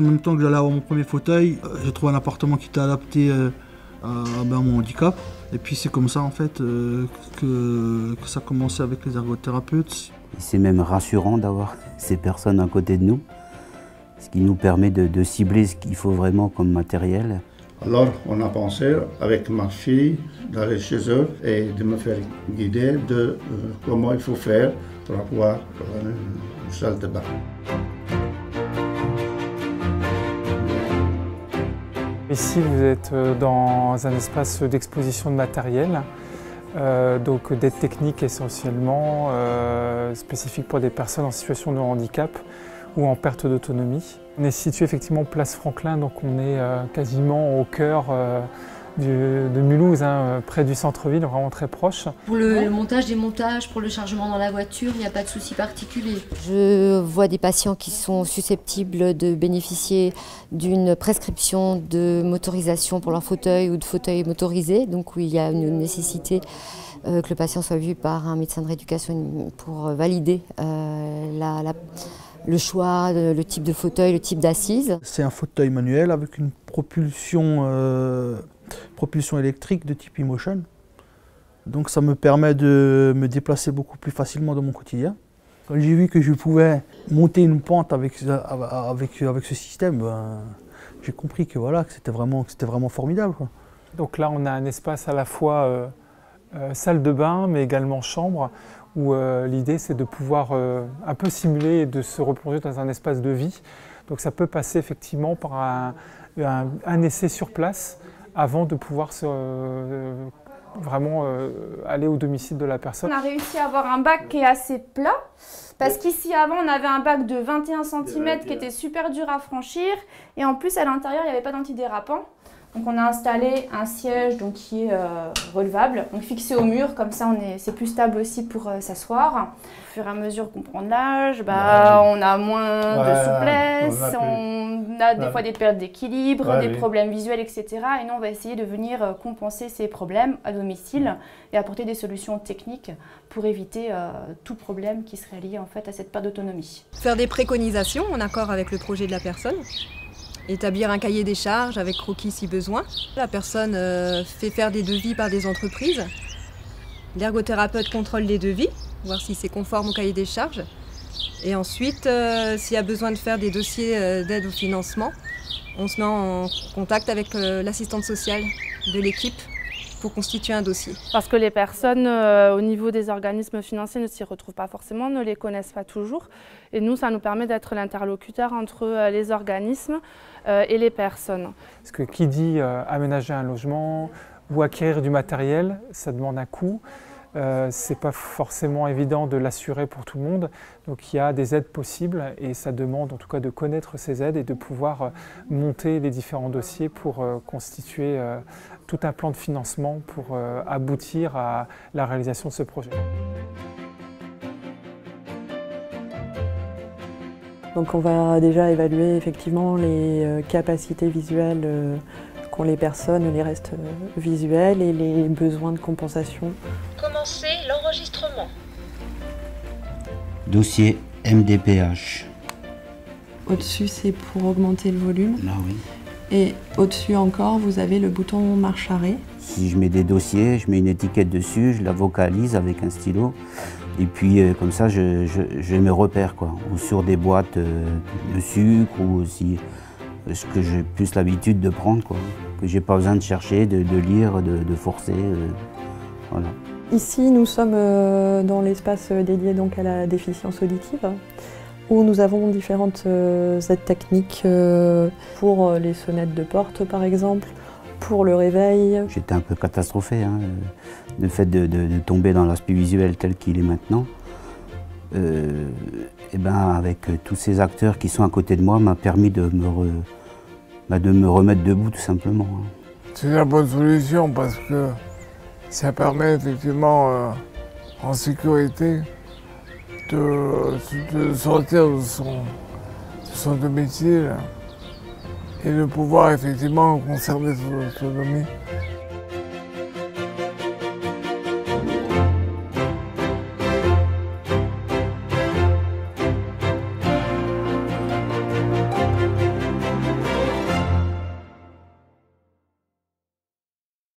qu'en même temps que j'allais avoir mon premier fauteuil, j'ai trouvé un appartement qui était adapté à mon handicap. Et puis c'est comme ça en fait que ça a commencé avec les ergothérapeutes. C'est même rassurant d'avoir ces personnes à côté de nous, ce qui nous permet de cibler ce qu'il faut vraiment comme matériel. Alors on a pensé avec ma fille d'aller chez eux et de me faire guider de comment il faut faire pour avoir une salle de bain. Ici, vous êtes dans un espace d'exposition de matériel, donc d'aide technique essentiellement, spécifique pour des personnes en situation de handicap ou en perte d'autonomie. On est situé effectivement place Franklin, donc on est quasiment au cœur de Mulhouse, près du centre-ville, vraiment très proche. Pour le montage, démontage, pour le chargement dans la voiture, il n'y a pas de souci particulier. Je vois des patients qui sont susceptibles de bénéficier d'une prescription de motorisation pour leur fauteuil ou de fauteuil motorisé, donc où il y a une nécessité que le patient soit vu par un médecin de rééducation pour valider le choix, le type de fauteuil, le type d'assise. C'est un fauteuil manuel avec une propulsion électrique de type e-motion. Donc ça me permet de me déplacer beaucoup plus facilement dans mon quotidien. Quand j'ai vu que je pouvais monter une pente avec ce système, j'ai compris que voilà, que c'était vraiment formidable, quoi. Donc là on a un espace à la fois salle de bain mais également chambre, où l'idée c'est de pouvoir un peu simuler et de se replonger dans un espace de vie. Donc ça peut passer effectivement par un essai sur place avant de pouvoir vraiment aller au domicile de la personne. On a réussi à avoir un bac qui est assez plat, parce qu'ici avant on avait un bac de 21 cm qui était super dur à franchir, et en plus à l'intérieur il n'y avait pas d'antidérapant. Donc on a installé un siège qui est relevable, donc fixé au mur, comme ça c'est plus stable aussi pour s'asseoir. Au fur et à mesure qu'on prend de l'âge, on a moins de souplesse, on a des fois des pertes d'équilibre, des problèmes visuels, etc. Et nous on va essayer de venir compenser ces problèmes à domicile et apporter des solutions techniques pour éviter tout problème qui serait lié en fait à cette perte d'autonomie. Faire des préconisations en accord avec le projet de la personne. Établir un cahier des charges avec croquis si besoin. La personne fait faire des devis par des entreprises. L'ergothérapeute contrôle les devis, voir si c'est conforme au cahier des charges. Et ensuite, s'il y a besoin de faire des dossiers d'aide au financement, on se met en contact avec l'assistante sociale de l'équipe pour constituer un dossier. Parce que les personnes au niveau des organismes financiers ne s'y retrouvent pas forcément, ne les connaissent pas toujours. Et nous, ça nous permet d'être l'interlocuteur entre les organismes et les personnes. Parce que qui dit aménager un logement ou acquérir du matériel, ça demande un coût. C'est pas forcément évident de l'assurer pour tout le monde, donc il y a des aides possibles et ça demande en tout cas de connaître ces aides et de pouvoir monter les différents dossiers pour constituer tout un plan de financement pour aboutir à la réalisation de ce projet. Donc on va déjà évaluer effectivement les capacités visuelles qu'ont les personnes, les restes visuels et les besoins de compensation. Commencez l'enregistrement. Dossier MDPH. Au-dessus, c'est pour augmenter le volume. Là, oui. Et au-dessus encore, vous avez le bouton marche-arrêt. Si je mets des dossiers, je mets une étiquette dessus, je la vocalise avec un stylo. Et puis comme ça, je me repère, quoi. Ou sur des boîtes de sucre ou aussi ce que j'ai plus l'habitude de prendre, quoi. Que j'ai pas besoin de chercher, de lire, de forcer. Voilà. Ici, nous sommes dans l'espace dédié donc à la déficience auditive, où nous avons différentes aides techniques pour les sonnettes de porte, par exemple, pour le réveil. J'étais un peu catastrophé, le fait de tomber dans l'aspect visuel tel qu'il est maintenant. Et ben, avec tous ces acteurs qui sont à côté de moi, m'a permis de me remettre debout, tout simplement. C'est la bonne solution parce que ça permet effectivement en sécurité de sortir de son domicile et de pouvoir effectivement conserver son autonomie.